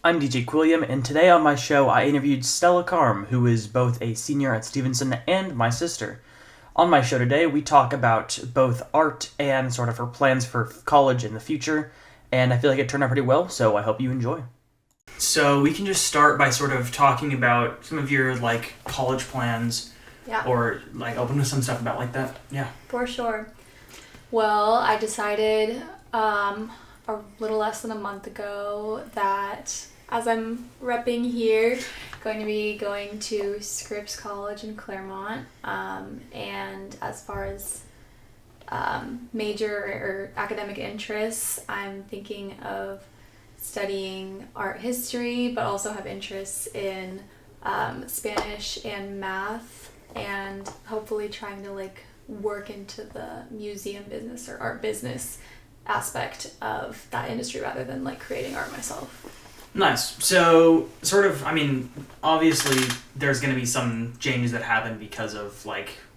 I'm DJ Quilliam, and today on my show I interviewed Stella Karm, who is both a senior at Stevenson and my sister. On my show today, we talk about both art and sort of her plans for college in the future, and I feel like it turned out pretty well, so I hope you enjoy. So we can just start by sort of talking about some of your college plans, Yeah, or open with some stuff about that. Yeah. for sure. Well, I decided a little less than a month ago that as I'm repping here, going to be going to Scripps College in Claremont. And as far as major or academic interests, I'm thinking of studying art history, but also have interests in Spanish and math, and hopefully trying to work into the museum business or art business aspect of that industry rather than creating art myself. Nice. So, obviously there's going to be some changes that happen because of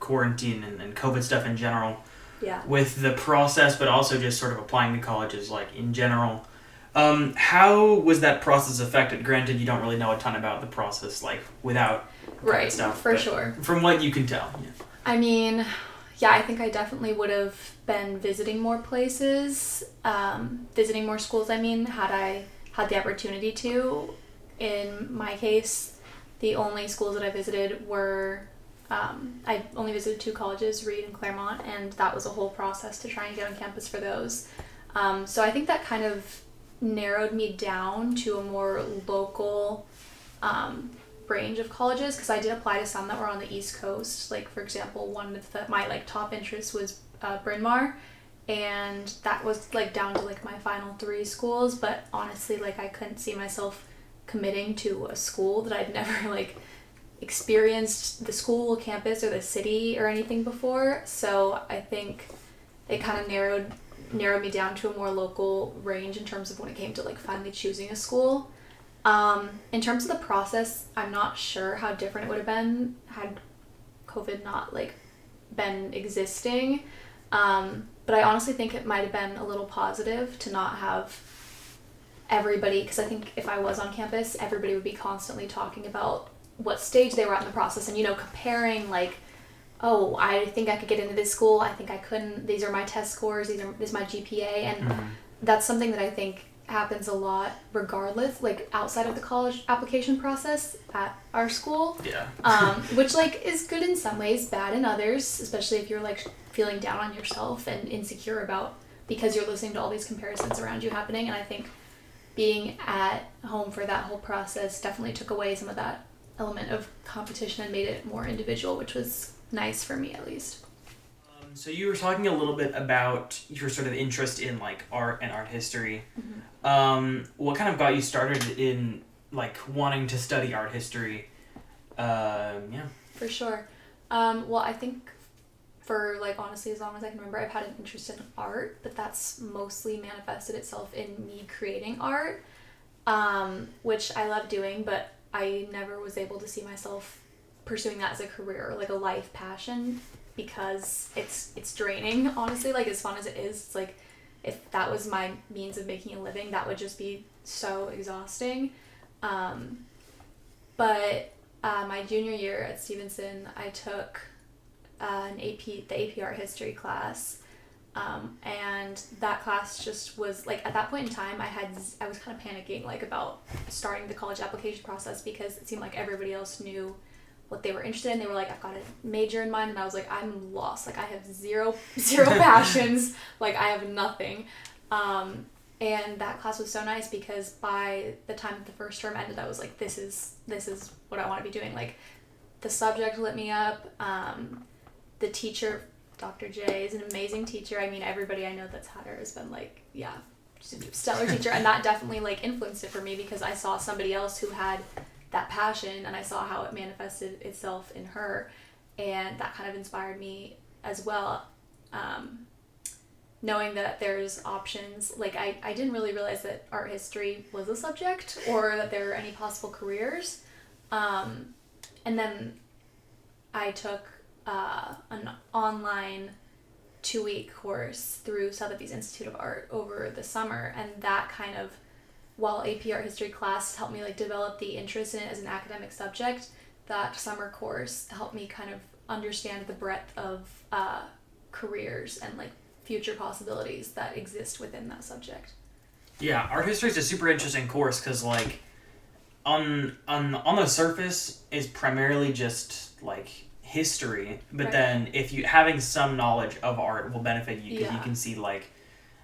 quarantine and COVID stuff in general. Yeah. With the process, but also just sort of applying to colleges in general. How was that process affected? Granted, you don't really know a ton about the process without Right, stuff. for sure. From what you can tell. Yeah. I mean, yeah, I think I definitely would have been visiting more places, visiting more schools, had I had the opportunity to. In my case, the only schools that I visited were, I only visited 2 colleges, Reed and Claremont, and that was a whole process to try and get on campus for those. So I think that kind of narrowed me down to a more local range of colleges, because I did apply to some that were on the East Coast. For example, one of my top interest was Bryn Mawr, and that was down to my final 3 schools, but honestly I couldn't see myself committing to a school that I'd never experienced the school campus or the city or anything before. So I think it kind of narrowed me down to a more local range in terms of when it came to finally choosing a school. In terms of the process, I'm not sure how different it would have been had COVID not been existing. But I honestly think it might have been a little positive to not have everybody, because I think if I was on campus, everybody would be constantly talking about what stage they were at in the process and, comparing oh, I think I could get into this school, I think I couldn't, these are my test scores, this is my GPA, and that's something that I think happens a lot regardless, outside of the college application process at our school. Yeah. Which is good in some ways, bad in others, especially if you're feeling down on yourself and insecure about, because you're listening to all these comparisons around you happening. And I think being at home for that whole process definitely took away some of that element of competition and made it more individual, which was nice for me at least. So you were talking a little bit about your sort of interest in art and art history. What kind of got you started in wanting to study art history? Yeah. For sure. Well, I think for honestly as long as I can remember, I've had an interest in art, but that's mostly manifested itself in me creating art, which I love doing, but I never was able to see myself pursuing that as a career or a life passion, because it's draining, honestly. As fun as it is, it's if that was my means of making a living, that would just be so exhausting. But my junior year at Stevenson, I took the AP Art History class, and that class just was at that point in time I was kind of panicking about starting the college application process, because it seemed like everybody else knew what they were interested in. They were I've got a major in mind, and I was I'm lost. I have zero passions. I have nothing. And that class was so nice, because by the time the first term ended, I was this is what I want to be doing. The subject lit me up. The teacher, Dr. J, is an amazing teacher. Everybody I know that's had her has been just a stellar teacher, and that definitely influenced it for me, because I saw somebody else who had that passion, and I saw how it manifested itself in her, and that kind of inspired me as well. Knowing that there's options, I didn't really realize that art history was a subject, or that there were any possible careers. And then I took an online 2-week course through Sotheby's Institute of Art over the summer, and that kind of while AP Art History class helped me like develop the interest in it as an academic subject, that summer course helped me kind of understand the breadth of careers and like future possibilities that exist within that subject. Yeah, art history is a super interesting course because like on the surface is primarily just like history, but right. then if you having some knowledge of art will benefit you because Yeah. you can see like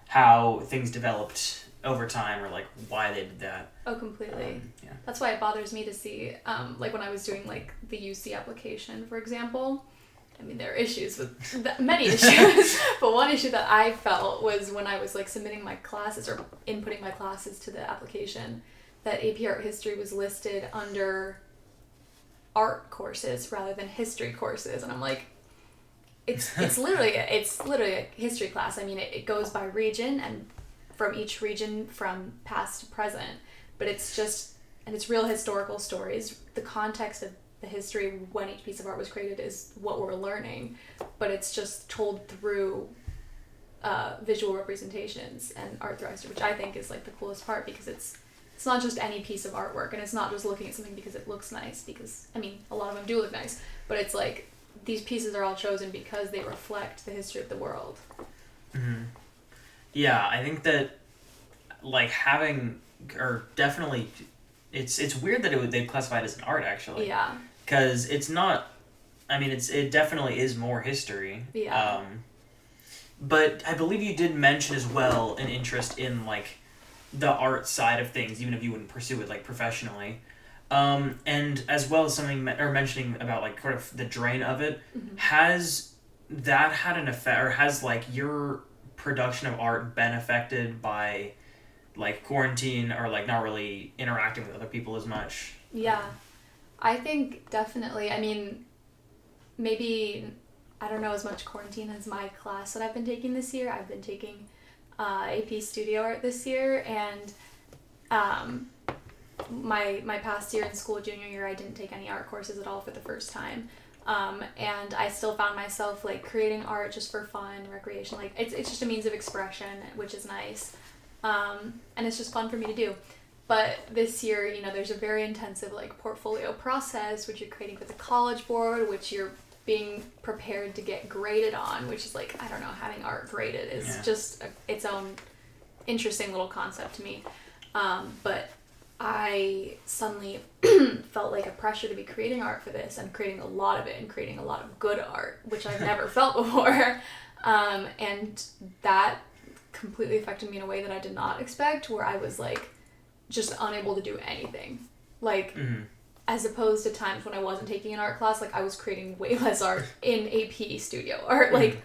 how things developed over time or like why they did that. Oh, completely. Yeah. That's why it bothers me to see, like when I was doing like the UC application, for example. I mean, there are issues with many issues, but one issue that I felt was when I was like submitting my classes or inputting my classes to the application, that AP Art History was listed under art courses rather than history courses, and I'm like, it's literally a history class. I mean, it goes by region and from each region from past to present, but it's real historical stories. The context of the history when each piece of art was created is what we're learning, but it's just told through visual representations and art through history, which I think is like the coolest part, because it's not just any piece of artwork, and it's not just looking at something because it looks nice, because I mean a lot of them do look nice, but it's like these pieces are all chosen because they reflect the history of the world. Mm-hmm. Yeah, I think that like having, or definitely, it's weird that they classify it as an art actually. Yeah. Because it's not, I mean, it definitely is more history. Yeah. But I believe you did mention as well an interest in like the art side of things, even if you wouldn't pursue it like professionally. And as well as something or mentioning about like sort of the drain of it, mm-hmm. Has that had an effect, or has like your production of art been affected by like quarantine or like not really interacting with other people as much? Yeah, I think definitely. I mean, maybe I don't know as much quarantine as my class that I've been taking this year. I've been taking AP Studio Art this year, and my past year in school, junior year, I didn't take any art courses at all for the first time. And I still found myself like creating art just for fun, recreation. Like it's just a means of expression, which is nice. And it's just fun for me to do. But this year, you know, there's a very intensive like portfolio process, which you're creating for the College Board, which you're being prepared to get graded on, which is like, I don't know, having art graded is just its own interesting little concept to me. But I suddenly felt like a pressure to be creating art for this, and creating a lot of it, and creating a lot of good art, which I've never felt before. And that completely affected me in a way that I did not expect, where I was like just unable to do anything. Like, mm-hmm. As opposed to times when I wasn't taking an art class, like I was creating way less art in AP Studio Art. Like,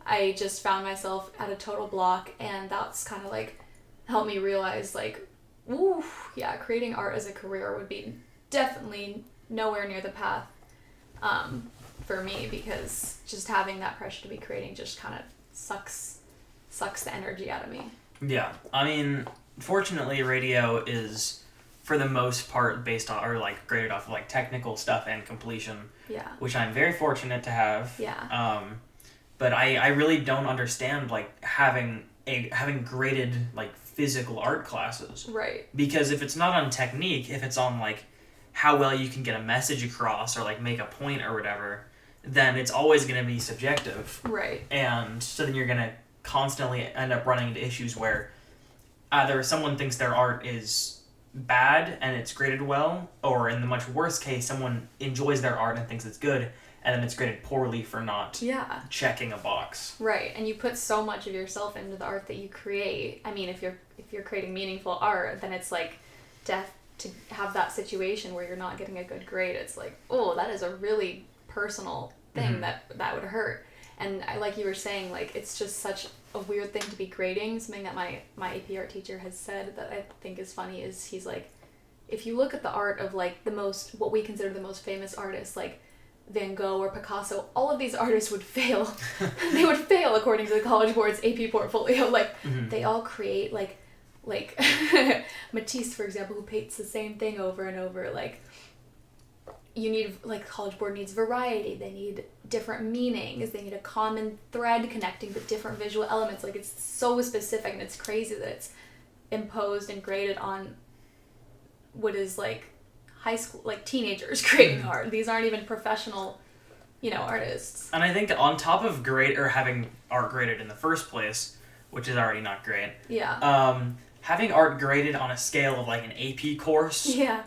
I just found myself at a total block, and that's kind of like helped me realize like, ooh, yeah, creating art as a career would be definitely nowhere near the path for me, because just having that pressure to be creating just kind of sucks the energy out of me. Yeah, I mean, fortunately, radio is for the most part based on, or like graded off of like technical stuff and completion. Yeah. Which I'm very fortunate to have. Yeah. But I really don't understand like having graded like physical art classes. Right. Because if it's not on technique, if it's on like how well you can get a message across or like make a point or whatever, then it's always going to be subjective. Right. And so then you're going to constantly end up running into issues where either someone thinks their art is bad and it's graded well, or in the much worse case, someone enjoys their art and thinks it's good, and then it's graded poorly for not checking a box. Right, and you put so much of yourself into the art that you create. I mean, if you're creating meaningful art, then it's like to have that situation where you're not getting a good grade. It's like, oh, that is a really personal thing. Mm-hmm. that would hurt. And like you were saying, like it's just such a weird thing to be grading. Something that my AP art teacher has said that I think is funny is he's like, if you look at the art of like what we consider the most famous artists, like Van Gogh or Picasso, all of these artists would fail. They would fail according to the College Board's AP portfolio. Like they all create like Matisse, for example, who paints the same thing over and over. Like you need, like, College Board needs variety. They need different meanings. They need a common thread connecting the different visual elements. Like, it's so specific, and it's crazy that it's imposed and graded on what is like high school, like teenagers creating art. These aren't even professional, artists. And I think on top of having art graded in the first place, which is already not great. Yeah. Having art graded on a scale of like an AP course. Yeah.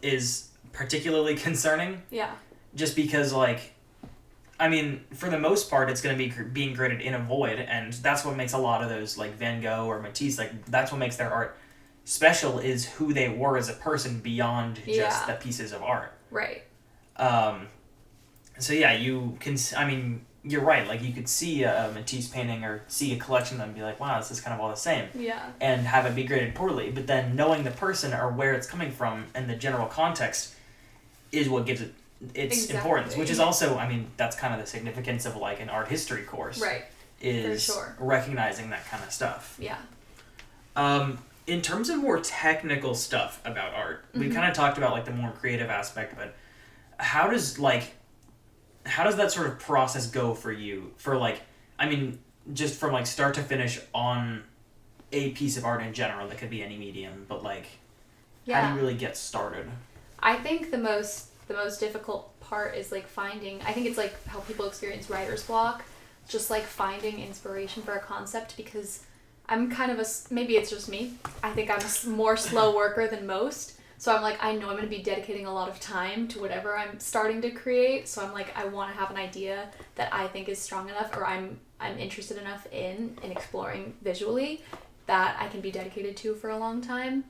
Is particularly concerning. Yeah. Just because for the most part, it's going to be being graded in a void, and that's what makes a lot of those like Van Gogh or Matisse, like that's what makes their art special, is who they were as a person beyond just the pieces of art. Right. So yeah, you can. You're right. Like you could see a Matisse painting or see a collection and be like, "Wow, this is kind of all the same." Yeah. And have it be graded poorly, but then knowing the person or where it's coming from and the general context is what gives it its importance. Which is also, that's kind of the significance of like an art history course. Right. Is for sure. Recognizing that kind of stuff. Yeah. In terms of more technical stuff about art, we kind of talked about like the more creative aspect of it. How does that sort of process go for you? Just from like start to finish on a piece of art in general, that could be any medium, but like, how do you really get started? I think the most difficult part is like finding, I think it's like how people experience writer's block, just like finding inspiration for a concept, because I'm kind of maybe it's just me, I think I'm a more slow worker than most. So I'm like, I know I'm going to be dedicating a lot of time to whatever I'm starting to create. So I'm like, I want to have an idea that I think is strong enough, or I'm interested enough in exploring visually, that I can be dedicated to for a long time.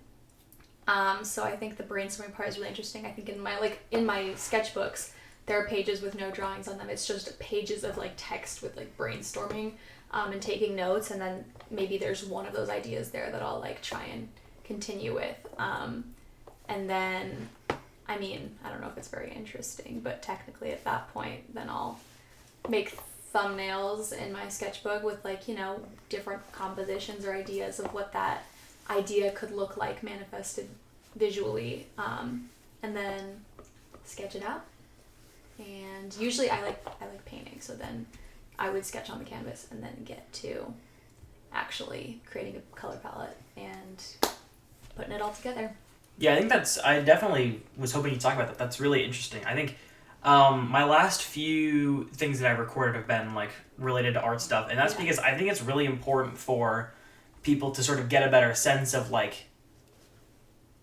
So I think the brainstorming part is really interesting. I think in my sketchbooks, there are pages with no drawings on them. It's just pages of like text with like brainstorming and taking notes. And then maybe there's one of those ideas there that I'll like try and continue with. And then, I don't know if it's very interesting, but technically at that point, then I'll make thumbnails in my sketchbook with like, different compositions or ideas of what that idea could look like manifested visually, and then sketch it out. And usually I like painting, so then I would sketch on the canvas and then get to actually creating a color palette and putting it all together. Yeah, I think I definitely was hoping you'd talk about that. That's really interesting. I think my last few things that I've recorded have been like related to art stuff, and that's because I think it's really important for people to sort of get a better sense of like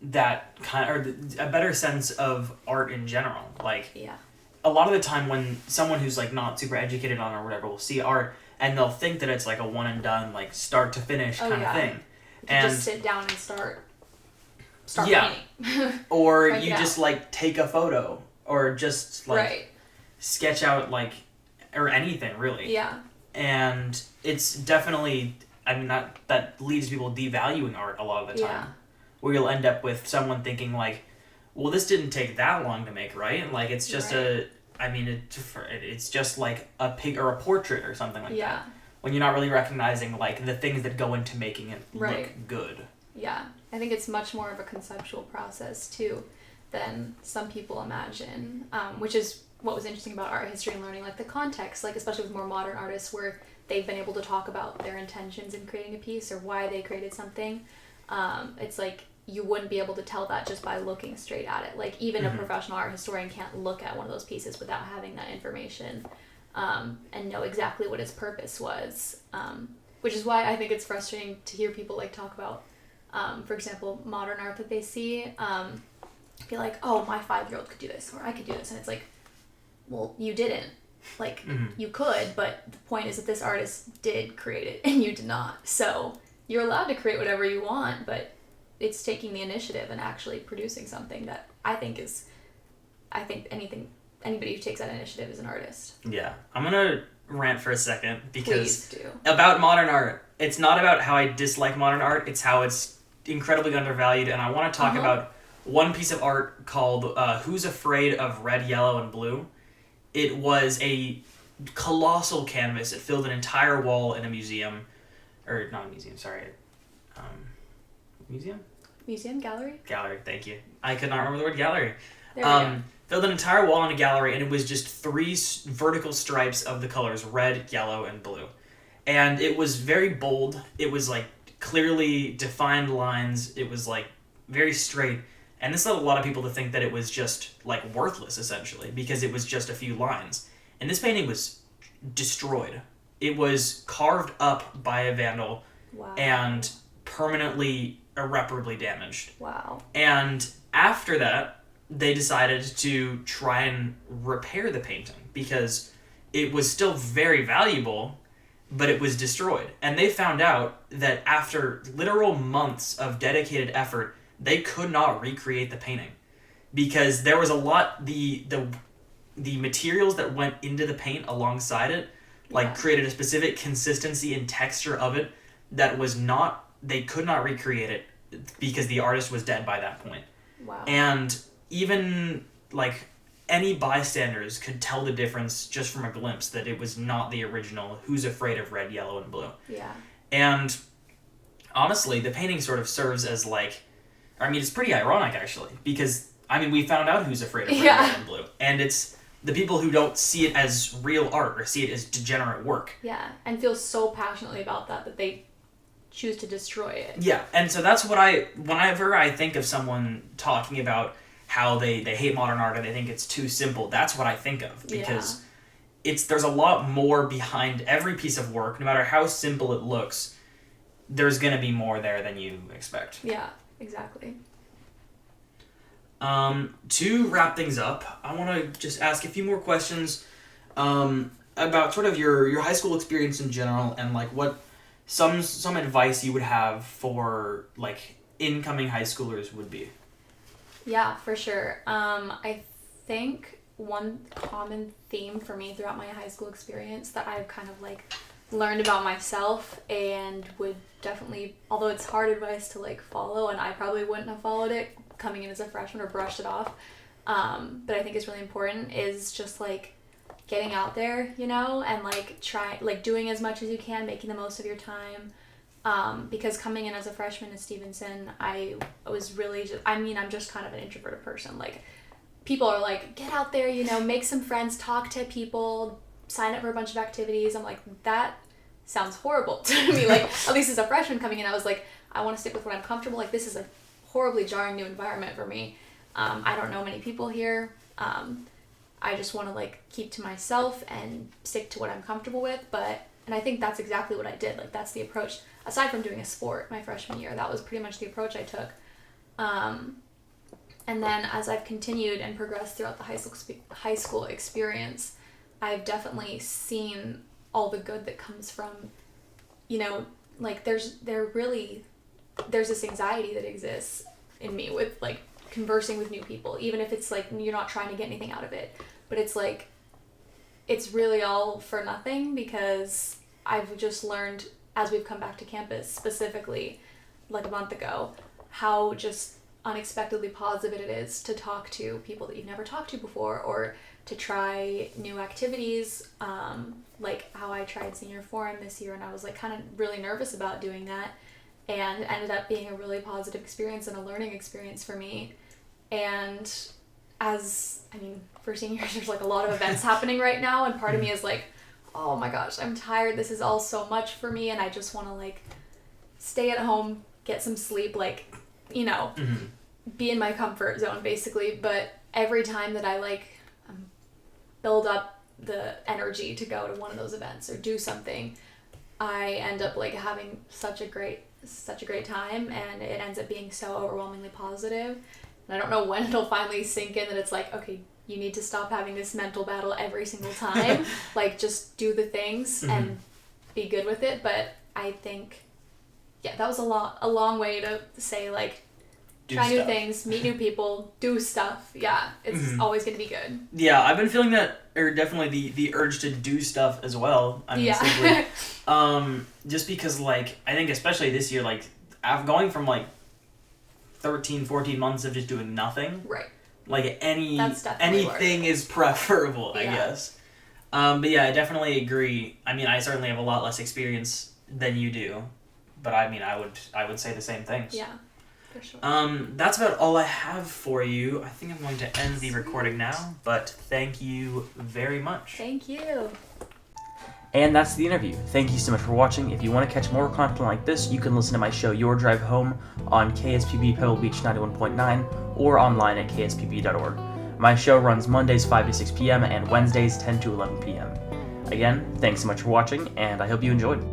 that kind, or a better sense of art in general. Like, a lot of the time when someone who's like not super educated on or whatever will see art and they'll think that it's like a one and done, like start to finish kind of thing. And just sit down and start painting. Or you just like take a photo or just like sketch out like, or anything really. Yeah. And it's definitely, that leads people devaluing art a lot of the time. Yeah. Where you'll end up with someone thinking like, well, this didn't take that long to make, right? Like it's just it's just like a pig or a portrait or something like that. When you're not really recognizing like the things that go into making it look good. Yeah, I think it's much more of a conceptual process too than some people imagine, which is what was interesting about art history and learning like the context, like especially with more modern artists where they've been able to talk about their intentions in creating a piece or why they created something. It's like you wouldn't be able to tell that just by looking straight at it. Like even a professional art historian can't look at one of those pieces without having that information and know exactly what its purpose was, which is why I think it's frustrating to hear people like talk about for example, modern art that they see, be like, oh, my 5-year-old could do this, or I could do this. And it's like, well, you didn't. Like, you could, but the point is that this artist did create it, and you did not. So you're allowed to create whatever you want, but it's taking the initiative and actually producing something that I think anybody who takes that initiative is an artist. Yeah. I'm going to rant for a second, because Please do. About modern art, it's not about how I dislike modern art, it's how it's incredibly undervalued, and I want to talk about one piece of art called Who's Afraid of Red, Yellow, and Blue. It was a colossal canvas. It filled an entire wall in a museum. Or, not a museum, sorry. Museum? Museum? Gallery? Gallery, thank you. I could not remember the word gallery. There we go. Filled an entire wall in a gallery, and it was just 3 vertical stripes of the colors red, yellow, and blue. And it was very bold. It was like clearly defined lines. It was like very straight. And this led a lot of people to think that it was just like worthless, essentially, because it was just a few lines. And this painting was destroyed. It was carved up by a vandal. Wow. And permanently, irreparably damaged. Wow. And after that, they decided to try and repair the painting because it was still very valuable, but it was destroyed. And they found out that after literal months of dedicated effort, they could not recreate the painting because there was a lot, the materials that went into the paint alongside it, like created a specific consistency and texture of it that was not, they could not recreate it because the artist was dead by that point. Wow. And even like any bystanders could tell the difference just from a glimpse that it was not the original Who's Afraid of Red, Yellow, and Blue. Yeah. And honestly, the painting sort of serves as like, I mean, it's pretty ironic actually, because I mean, we found out Who's Afraid of Red, Yellow, and Blue, and it's the people who don't see it as real art or see it as degenerate work. Yeah, and feel so passionately about that they choose to destroy it. Yeah, and so that's what whenever I think of someone talking about how they hate modern art and they think it's too simple, that's what I think of, because there's a lot more behind every piece of work. No matter how simple it looks, there's going to be more there than you expect. Yeah, exactly. To wrap things up, I want to just ask a few more questions about sort of your high school experience in general, and like what some advice you would have for like incoming high schoolers would be. Yeah, for sure. I think one common theme for me throughout my high school experience that I've kind of like learned about myself and would definitely, although it's hard advice to like follow, and I probably wouldn't have followed it coming in as a freshman or brushed it off, but I think it's really important, is just like getting out there, you know, and like doing as much as you can, making the most of your time. Because coming in as a freshman at Stevenson, I was really I'm just kind of an introverted person. Like, people are like, get out there, you know, make some friends, talk to people, sign up for a bunch of activities. I'm like, that sounds horrible to me. Like, at least as a freshman coming in, I was like, I want to stick with what I'm comfortable. Like, this is a horribly jarring new environment for me. I don't know many people here. I just want to like keep to myself and stick to what I'm comfortable with. And I think that's exactly what I did. Like, that's the approach. Aside from doing a sport my freshman year, that was pretty much the approach I took. And then as I've continued and progressed throughout the high school experience, I've definitely seen all the good that comes from, you know, like there's this anxiety that exists in me with like conversing with new people, even if it's like you're not trying to get anything out of it, but it's like it's really all for nothing, because I've just learned as we've come back to campus, specifically like a month ago, how just unexpectedly positive it is to talk to people that you've never talked to before, or to try new activities, like how I tried senior forum this year, and I was like kind of really nervous about doing that, and ended up being a really positive experience and a learning experience for me. And for seniors, there's like a lot of events happening right now, and part of me is like, oh my gosh, I'm tired, this is all so much for me, and I just want to like stay at home, get some sleep, like, you know, be in my comfort zone basically. But every time that I like build up the energy to go to one of those events or do something, I end up like having such a great time, and it ends up being so overwhelmingly positive. And I don't know when it'll finally sink in that it's like, okay, you need to stop having this mental battle every single time. Like, just do the things and be good with it. But I think, yeah, that was a long way to say, like, try new things, meet new people, do stuff. Yeah, it's always going to be good. Yeah, I've been feeling that, or definitely the urge to do stuff as well. I mean, simply, just because, like, I think especially this year, like, I'm going from, like, 13, 14 months of just doing nothing. Right. Like, anything is preferable, I guess. But yeah, I definitely agree. I mean, I certainly have a lot less experience than you do, but I mean, I would say the same things. Yeah, for sure. That's about all I have for you. I think I'm going to end the recording now, but thank you very much. Thank you. And that's the interview. Thank you so much for watching. If you want to catch more content like this, you can listen to my show Your Drive Home on KSPB Pebble Beach 91.9 or online at kspb.org. My show runs Mondays 5 to 6 p.m. and Wednesdays 10 to 11 p.m. Again, thanks so much for watching, and I hope you enjoyed.